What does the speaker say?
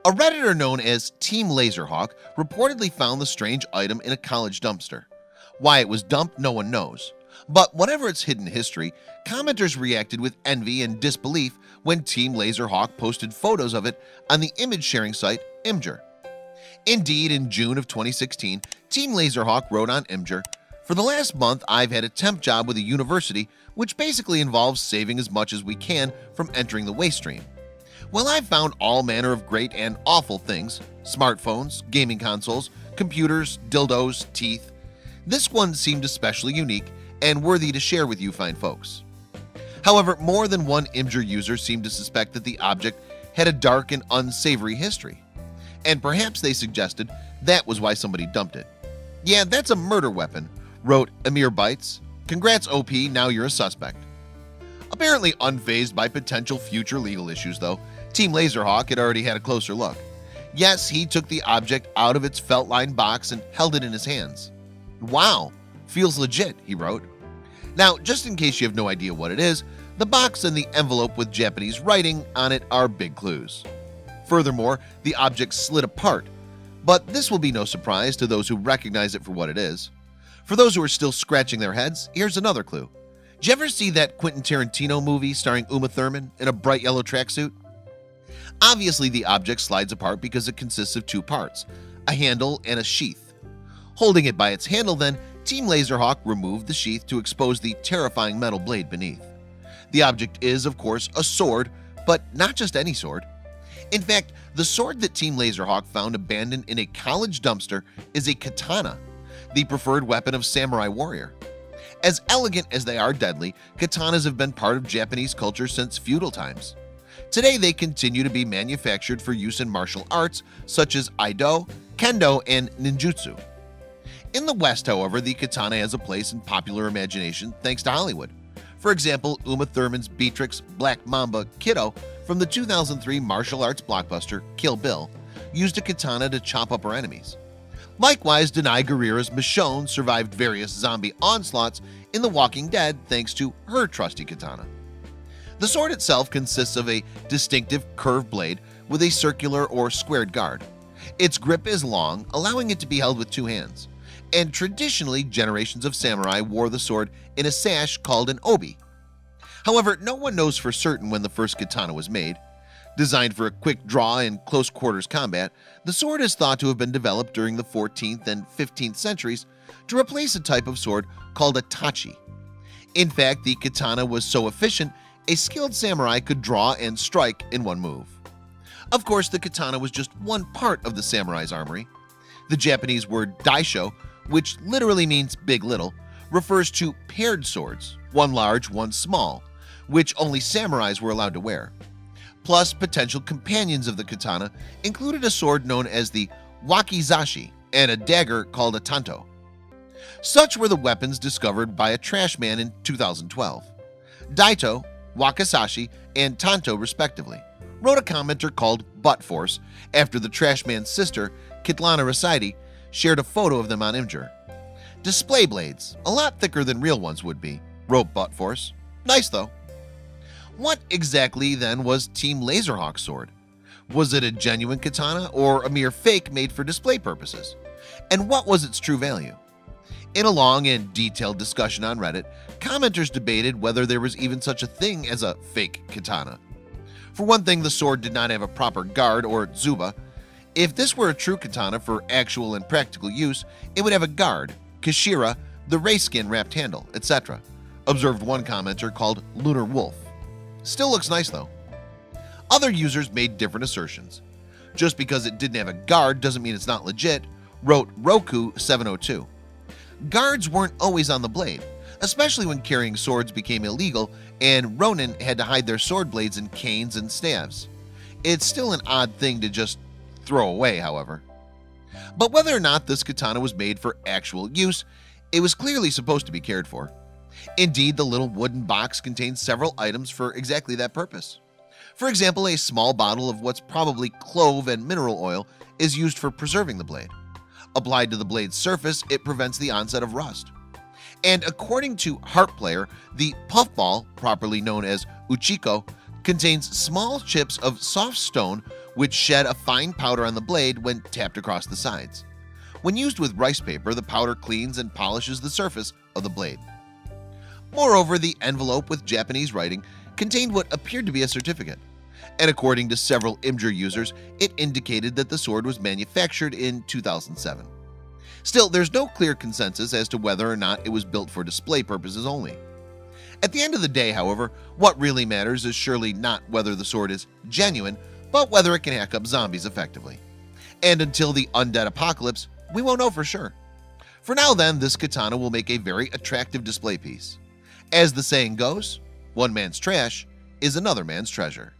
A Redditor known as Team Laserhawk reportedly found the strange item in a college dumpster. Why it was dumped, no one knows. But whatever its hidden history, commenters reacted with envy and disbelief when Team Laserhawk posted photos of it on the image sharing site Imgur. Indeed, in June of 2016, Team Laserhawk wrote on Imgur, "For the last month I've had a temp job with a university which basically involves saving as much as we can from entering the waste stream. Well, I've found all manner of great and awful things: smartphones, gaming consoles, computers, dildos, teeth. This one seemed especially unique and worthy to share with you fine folks." However, more than one Imgur user seemed to suspect that the object had a dark and unsavory history, and perhaps they suggested that was why somebody dumped it. "Yeah, that's a murder weapon," wrote Amir Bites. "Congrats OP, now you're a suspect." Apparently unfazed by potential future legal issues though, Team Laserhawk had already had a closer look. Yes, he took the object out of its felt-lined box and held it in his hands. "Wow, feels legit," he wrote. Now, just in case you have no idea what it is, the box and the envelope with Japanese writing on it are big clues. Furthermore, the object slid apart, but this will be no surprise to those who recognize it for what it is. For those who are still scratching their heads, here's another clue. Did you ever see that Quentin Tarantino movie starring Uma Thurman in a bright yellow tracksuit? Obviously, the object slides apart because it consists of two parts, a handle and a sheath. Holding it by its handle then, Team Laserhawk removed the sheath to expose the terrifying metal blade beneath. The object is, of course, a sword, but not just any sword. In fact, the sword that Team Laserhawk found abandoned in a college dumpster is a katana, the preferred weapon of samurai warrior. As elegant as they are deadly, katanas have been part of Japanese culture since feudal times. Today they continue to be manufactured for use in martial arts such as Aido, Kendo, and Ninjutsu. In the West, however, the katana has a place in popular imagination thanks to Hollywood. For example, Uma Thurman's Beatrix Black Mamba Kiddo from the 2003 martial arts blockbuster Kill Bill used a katana to chop up her enemies. Likewise, Danai Gurira's Michonne survived various zombie onslaughts in The Walking Dead thanks to her trusty katana. The sword itself consists of a distinctive curved blade with a circular or squared guard. Its grip is long, allowing it to be held with two hands, and traditionally generations of samurai wore the sword in a sash called an obi. However, no one knows for certain when the first katana was made. Designed for a quick draw and close quarters combat, the sword is thought to have been developed during the 14th and 15th centuries to replace a type of sword called a tachi. In fact, the katana was so efficient, a skilled samurai could draw and strike in one move. Of course, the katana was just one part of the samurai's armory. The Japanese word daisho, which literally means big little, refers to paired swords, one large, one small, which only samurais were allowed to wear. Plus, potential companions of the katana included a sword known as the wakizashi and a dagger called a tanto. Such were the weapons discovered by a trash man in 2012. Daito, wakizashi, and tanto respectively, wrote a commenter called Butt Force after the trash man's sister, Kitlana Rasaidi, shared a photo of them on Imgur. "Display blades, a lot thicker than real ones would be," wrote Butt Force. "Nice though." What exactly then was Team Laserhawk's sword? Was it a genuine katana or a mere fake made for display purposes? And what was its true value? In a long and detailed discussion on Reddit, commenters debated whether there was even such a thing as a fake katana. For one thing, the sword did not have a proper guard or tsuba. If this were a true katana for actual and practical use, it would have a guard, kashira, the ray skin wrapped handle, etc., observed one commenter called Lunar Wolf. Still looks nice though. Other users made different assertions. "Just because it didn't have a guard doesn't mean it's not legit," wrote Roku702. Guards weren't always on the blade, especially when carrying swords became illegal and Ronin had to hide their sword blades in canes and staves. It's still an odd thing to just throw away, however. But whether or not this katana was made for actual use, it was clearly supposed to be cared for. Indeed, the little wooden box contains several items for exactly that purpose. For example, a small bottle of what's probably clove and mineral oil is used for preserving the blade. Applied to the blade's surface, it prevents the onset of rust. And according to Harp Player, the puffball, properly known as uchiko, contains small chips of soft stone which shed a fine powder on the blade when tapped across the sides. When used with rice paper, the powder cleans and polishes the surface of the blade. Moreover, the envelope with Japanese writing contained what appeared to be a certificate, and according to several Imgur users, it indicated that the sword was manufactured in 2007. Still, there's no clear consensus as to whether or not it was built for display purposes only. At the end of the day, however, what really matters is surely not whether the sword is genuine, but whether it can hack up zombies effectively. And until the undead apocalypse, we won't know for sure. For now then, this katana will make a very attractive display piece. As the saying goes, one man's trash is another man's treasure.